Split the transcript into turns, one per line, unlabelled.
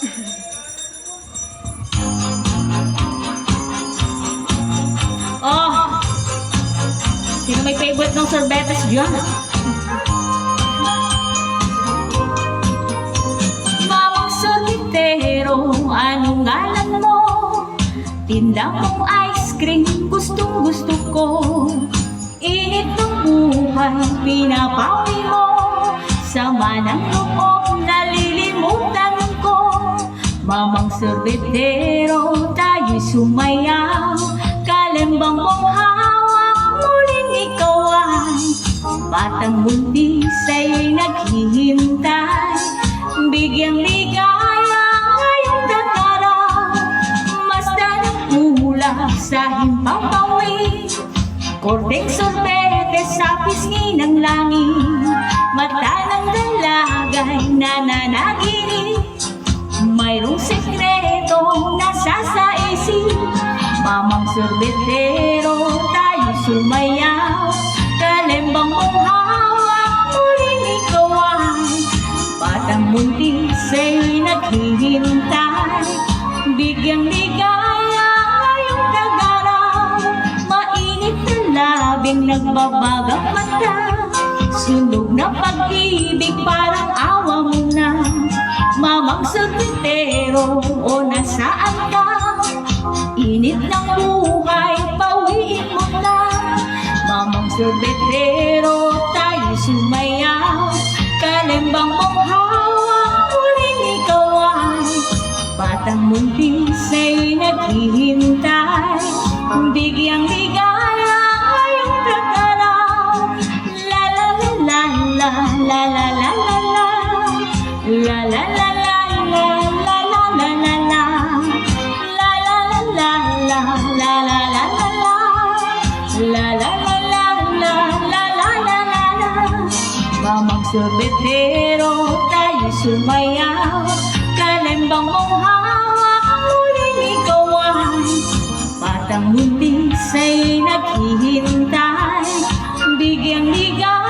Oh, sino may favorite ng sorbetes dyan? Mamang sorbetero, anong ngalan mo? Tinda mong ice cream, gustong gusto ko. Init ng buhay, pinapawi mo. Sama ng loob, nalilimutan ko. Mamang sorbetero, tayo'y sumayaw. Kalembang mong hawak, muling ikaw ay batang buntis sa'yo'y naghihintay. Bigyang ligaya ngayong tataraw, basta ng ulap sa himpapawi. Korteng sorbetes sa pisngi ng langit, mata ng dalagay nananaginip. Mayroong sekreto nasa sa isip. Mamang sorbetero, tayo sumayaw. Kalembang mong hawak, muling ikaw ay batang buntis sa'yo'y naghihintay. Bigyang ligaya ngayong tagaraw, mainit na labing nagbabagang mata. Sunog na pag-ibig parang awa mo na. Mamang sorbetero, o nasaan ka? Init ng buhay, pawiin mo na. Mamang sorbetero, tayo sumayaw. Kalembang mong hawak, muling ikaw ay batang buntis sa'yo'y naghihintay. Bigyang ligaya ngayong tagaraw. La la la la la la la la la la. La la la la la la la la la la. La la la la la la la la la la. La la la la la la la la la la. Mamang sorbetero, tayo sumayaw. Kalembang mong hawak, muling ikaw ay batang buntis sa'yo'y naghihintay. Bigyang ligaya